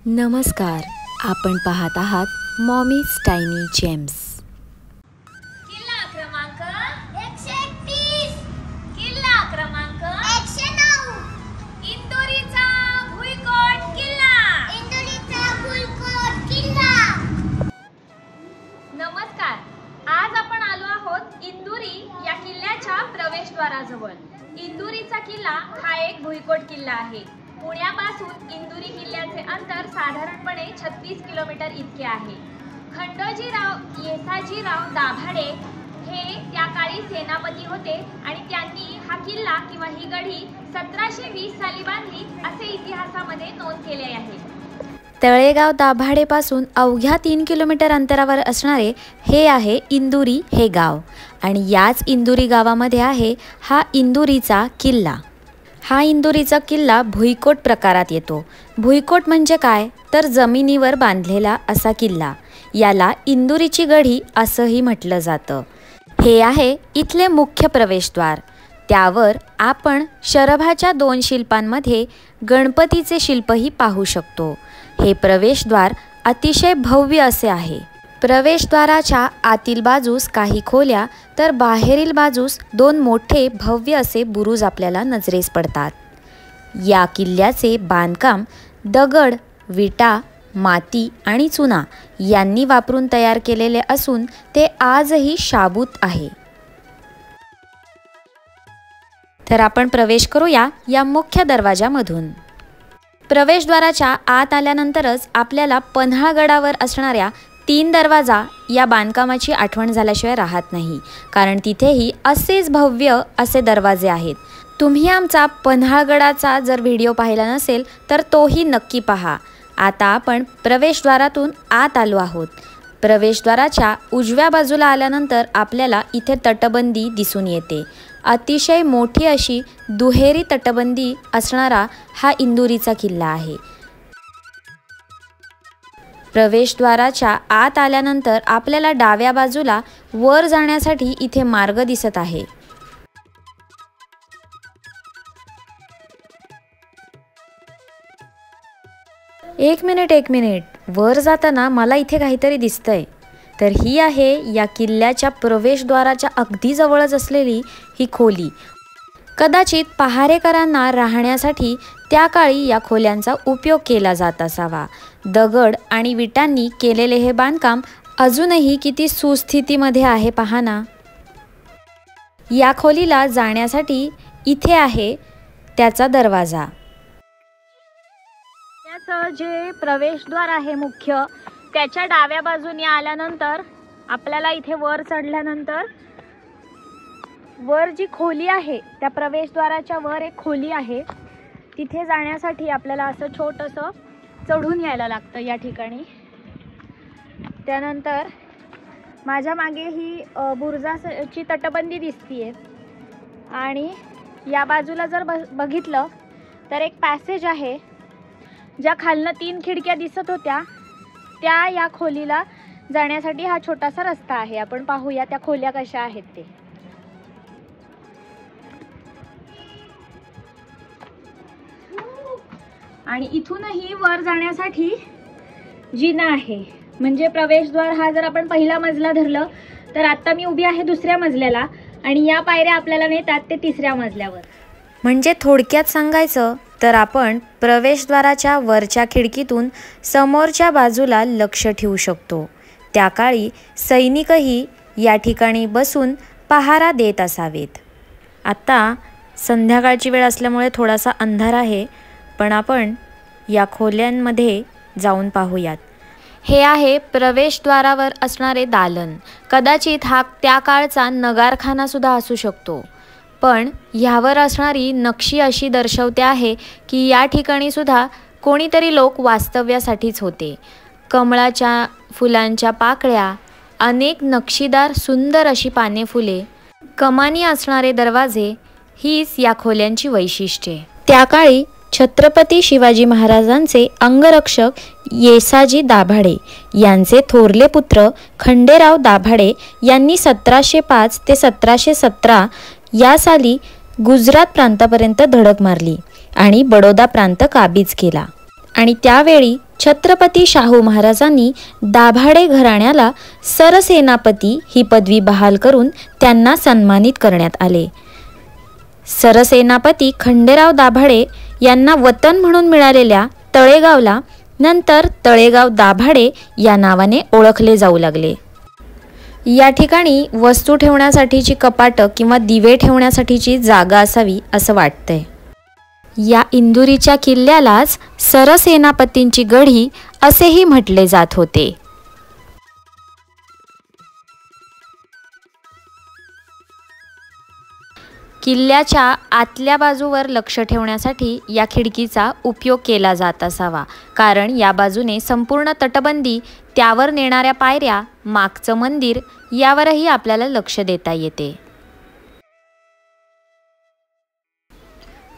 नमस्कार, आपण पाहत आहात मॉमीज टायनी जेम्स। किल्ला क्रमांक 131, किल्ला क्रमांक 109, इंदोरीचा भुईकोट किल्ला, इंदोरीचा भुईकोट किल्ला। नमस्कार, आज आपण आलो आहोत इंदुरी या किल्ल्याच्या प्रवेशद्वाराजवळ। इंदुरीचा किल्ला हा एक भुईकोट किल्ला आहे। पुण्यापासून इंदुरी किल्ल्याचे अंतर साधारणपणे 36 किलोमीटर इतके आहे। खंडोजीराव येसाजीराव दाभाडे हे त्या काळी सेनापती होते आणि त्यांनी हा किल्ला किंवा ही गढी 1720 साली बांधली असे इतिहासामध्ये नोंद केले आहे। तळेगाव दाभाडेपासून अवघ्या 3 किलोमीटर अंतरावर असणारे हे आहे इंदुरी हे गाव आणि याच इंदुरी गावामध्ये आहे हा इंदुरीचा किल्ला। हा इंदुरीचा किल्ला भुईकोट प्रकारात येतो। भुईकोट म्हणजे काय तर जमिनीवर बांधलेला असा किल्ला। याला इंदुरीची गढी असंही म्हटलं जातं। हे आहे इथले मुख्य प्रवेशद्वार। त्यावर आपण शरभाच्या 2 शिल्पांमध्ये गणपतीचे शिल्पही पाहू शकतो। हे प्रवेशद्वार अतिशय भव्य असे आहे। प्रवेशद्वाराच्या आतील बाजूस काही खोल्या तर बाहेरील बाजूस 2 मोठे भव्य असे बुरुज आपल्याला नजरेस पडतात। या किल्ल्याचे बांधकाम दगड, विटा, माती आणि चुना यांनी वापरून तयार केलेले असून ते आजही शाबूत आहे। तर आपण प्रवेश करूया या मुख्य दरवाजामधून। प्रवेशद्वाराच्या आत आल्यानंतरच आपल्याला पन्हाळगडावर असणाऱ्या 3 दरवाजा या बांधकामाची आठवण झाल्याशिवाय राहत नाही, कारण तिथेही असेच भव्य असे दरवाजे आहेत। तुम्ही आमचा पन्हाळगडाचा जर व्हिडिओ पाहिला नसेल तर तोही नक्की पहा। आता आपण प्रवेशद्वारातून आत आलो आहोत। प्रवेशद्वाराच्या उजव्या बाजूला आल्यानंतर आपल्याला इथे तटबंदी दिसून येते। अतिशय मोठी अशी दुहेरी तटबंदी असणारा हा इंदुरीचा किल्ला आहे। प्रवेशद्वाराच्या आत आल्यानंतर आपल्याला डाव्या बाजूला वर जाण्यासाठी इथे मार्ग दिसत आहे। एक मिनिट, वर जाताना मला इथे काहीतरी दिसतंय। तर ही आहे या किल्ल्याच्या प्रवेशद्वाराच्या अगदी जवळच असलेली ही खोली। कदाचित पहारेकरांना राहण्यासाठी त्या काळी या खोल्यांचा उपयोग केला जात असावा। दगड आणि विटांनी केलेले हे बांधकाम अजूनही किती सुस्थितीमध्ये आहे पहा ना। या खोलीला जाण्यासाठी इथे आहे त्याचा दरवाजा। त्याचं जे प्रवेशद्वार आहे मुख्य, त्याच्या डाव्या बाजूने आल्यानंतर आपल्याला इथे वर चढल्यानंतर वर जी खोली आहे त्या प्रवेशद्वाराच्या वर एक खोली आहे। तिथे जाण्यासाठी आपल्याला असं छोटंसं चढून यायला लागतं या ठिकाणी। त्यानंतर माझ्या मागे ही बुरुजाची तटबंदी दिसतीये आणि या बाजूला जर बघितलं तर एक पॅसेज आहे। ज्या खालनं 3 खिडक्या दिसत होत्या त्या या खोलीला जाण्यासाठी हा छोटासा रस्ता आहे। आपण पाहूया त्या खोल्या कशा आहेत ते। आणि इथूनही वर जाण्यासाठी जिना आहे। म्हणजे प्रवेशद्वार हा जर आपण पहिला मजला धरलं तर आता मी उभी आहे 2ऱ्या मजल्याला आणि या पायऱ्या आपल्याला नेतात ते 3ऱ्या मजल्यावर। म्हणजे थोडक्यात सांगायचं तर आपण प्रवेशद्वाराच्या वरच्या खिडकीतून समोरच्या बाजूला लक्ष ठेवू शकतो। त्या काळी सैनिकही या ठिकाणी बसून पहारा देत असावेत। आता संध्याकाळची वेळ असल्यामुळे थोडासा अंधार आहे, पण आपण या खोल्यांमध्ये जाऊन पाहूयात। हे आहे प्रवेशद्वारावर असणारे दालन। कदाचित हा त्या काळचा नगारखाना सुद्धा असू शकतो, पण ह्यावर असणारी नक्षी अशी दर्शवते आहे की या ठिकाणी सुद्धा कोणीतरी लोक वास्तव्यासाठीच होते। कमळाच्या फुलांच्या पाकळ्या, अनेक नक्षीदार सुंदर अशी पाने फुले, कमानी असणारे दरवाजे हीच या खोल्यांची वैशिष्ट्ये। त्या काळी छत्रपती शिवाजी महाराजांचे अंगरक्षक येसाजी दाभाडे यांचे थोरले पुत्र खंडेराव दाभाडे यांनी 1705 ते 1717 या साली गुजरात प्रांतापर्यंत धडक मारली आणि बडोदा प्रांत काबीज केला आणि त्यावेळी छत्रपती शाहू महाराजांनी दाभाडे घराण्याला सरसेनापती ही पदवी बहाल करून त्यांना सन्मानित करण्यात आले. सरसेनापती खंडेराव दाभाडे यांना वतन म्हणून मिळालेल्या तळेगावला नंतर तळेगाव दाभाडे या नावाने ओळखले जाऊ लागले. या ठिकाणी वस्तू ठेवण्यासाठीची कपाटं किंवा दिवे ठेवण्यासाठीची जागा असावी असं वाटतंय. या इंदुरीच्या किल्ल्यालाच सरसेनापतींची गढी असेही म्हटले जात होते. किल्ल्याच्या आतल्या बाजूवर लक्ष ठेवण्यासाठी या खिडकीचा उपयोग केला जात असावा, कारण या बाजूने संपूर्ण तटबंदी, त्यावर नेणाऱ्या पायऱ्या, मागचं मंदिर यावरही आपल्याला लक्ष देता येते.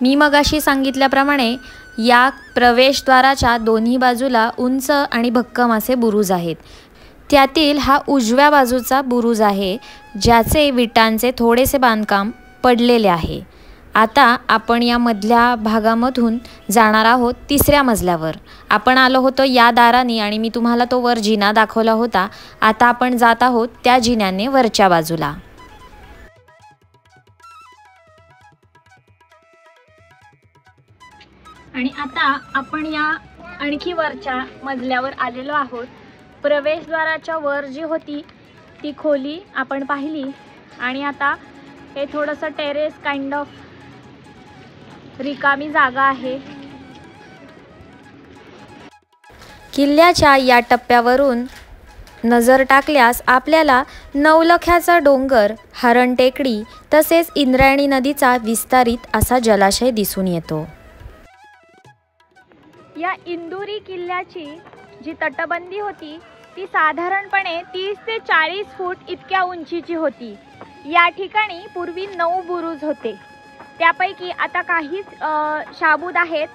मी मगाशी सांगितल्याप्रमाणे या प्रवेशद्वाराच्या दोन्ही बाजूला उंच आणि भक्कम असे बुरुज आहेत. त्यातील हा उजव्या बाजूचा बुरुज आहे, ज्याचे विटांचे थोडेसे बांधकाम पडलेले आहे. आता आपण या मधल्या भागामधून जाणार आहोत तिसऱ्या मजल्यावर. आपण आलो होतो या दाराने आणि मी तुम्हाला तो वर जिना दाखवला होता. आता आपण जात आहोत त्या जिन्याने वरच्या बाजूला. आणि आता आपण या आणखी वरच्या मजल्यावर आलेलो आहोत. प्रवेशद्वाराच्या वर जी होती ती खोली आपण पाहिली आणि आता हे थोडंसं टेरेस काइंड ऑफ रिकामी जागा आहे. किल्ल्याच्या या टप्प्यावरून नजर टाकल्यास आपल्याला नवलख्याचा डोंगर, हरण टेकडी तसेच इंद्रायणी नदीचा विस्तारित असा जलाशय दिसून येतो. या इंदुरी किल्ल्याची जी तटबंदी होती ती साधारणपणे 30 ते 40 फूट इतक्या उंचीची होती. या ठिकाणी पूर्वी 9 बुरुज होते. त्यापैकी आता काहीच शाबूत आहेत,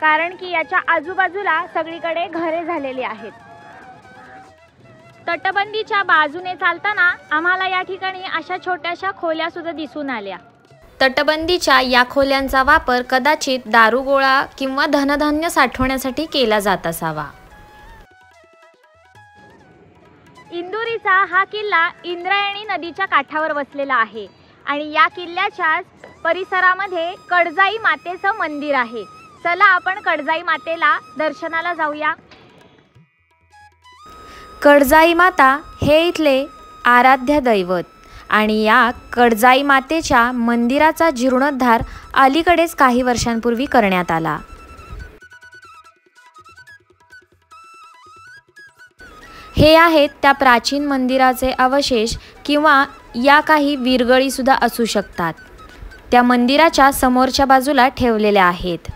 कारण की याच्या आजूबाजूला सगळीकडे घरे झालेली आहेत. तटबंदीच्या बाजूने चालताना आम्हाला या ठिकाणी अशा छोट्याशा खोल्या सुद्धा दिसून आल्या. तटबंदीच्या या खोल्यांचा वापर कदाचित दारुगोळा किंवा धनधान्य साठवण्यासाठी केला जात असावा. इंदुरीचा हा किल्ला इंद्रायणी नदीच्या काठावर वसलेला आहे आणि या किल्ल्याच्याच परिसरामध्ये कडजाई मातेचं मंदिर आहे. चला आपण कडजाई मातेला दर्शनाला जाऊया. कडजाई माता हे इथले आराध्य दैवत आणि या कडजाई मातेच्या मंदिराचा जीर्णोद्धार अलीकडेच काही वर्षांपूर्वी करण्यात आला. हे आहेत त्या प्राचीन मंदिराचे अवशेष किंवा या काही विरगळी सुद्धा असू शकतात. त्या मंदिराच्या समोरच्या बाजूला ठेवलेल्या आहेत.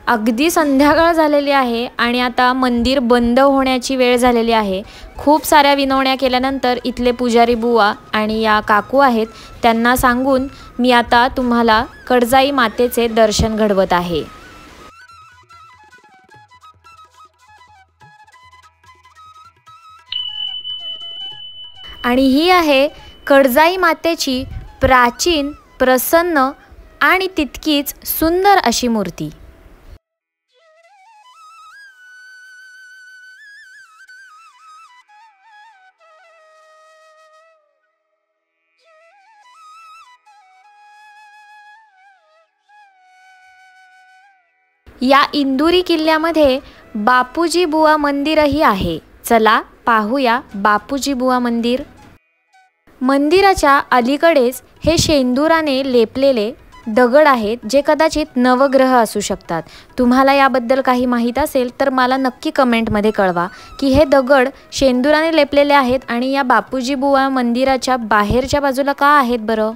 अगदी संध्याकाळ झालेली आहे आणि आता मंदिर बंद होण्याची वेळ झालेली आहे. खूप साऱ्या विनवण्या केल्यानंतर इथले पुजारी बुवा आणि या काकू आहेत त्यांना सांगून मी आता तुम्हाला कडजाई मातेचे दर्शन घडवत आहे. आणि ही आहे कडजाई मातेची प्राचीन, प्रसन्न आणि तितकीच सुंदर अशी मूर्ती. या इंदुरी किल्ल्यामध्ये बापूजी बुवा मंदिरही आहे. चला पाहूया बापूजी बुवा मंदिर. मंदिराच्या अलीकडेच हे शेंदुराने लेपलेले दगड आहेत, जे कदाचित नवग्रह असू शकतात. तुम्हाला याबद्दल काही माहीत असेल तर मला नक्की कमेंटमध्ये कळवा की हे दगड शेंदुराने लेपलेले आहेत आणि या बापूजी बुवा मंदिराच्या बाहेरच्या बाजूला का आहेत बरं.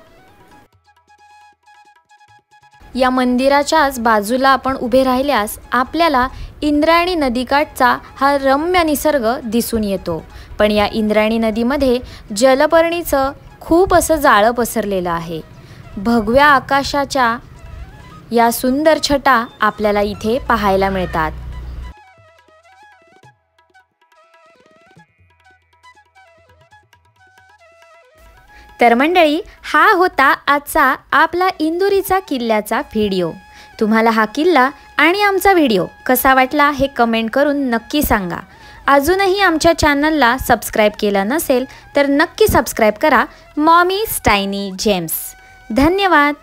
या मंदिराच्याच बाजूला आपण उभे राहिल्यास आपल्याला इंद्रायणी नदीकाठचा हा रम्य निसर्ग दिसून येतो. पण या इंद्रायणी नदीमध्ये जलपर्णीचं खूप असं जाळं पसरलेलं आहे. भगव्या आकाशाच्या या सुंदर छटा आपल्याला इथे पाहायला मिळतात. तर मंडळी, हा होता आजचा आपला इंदुरीचा किल्ल्याचा व्हिडिओ. तुम्हाला हा किल्ला आणि आमचा व्हिडिओ कसा वाटला हे कमेंट करून नक्की सांगा. अजूनही आमच्या चॅनलला सबस्क्राईब केलं नसेल तर नक्की सबस्क्राईब करा. Mommy Tiny Gems. धन्यवाद.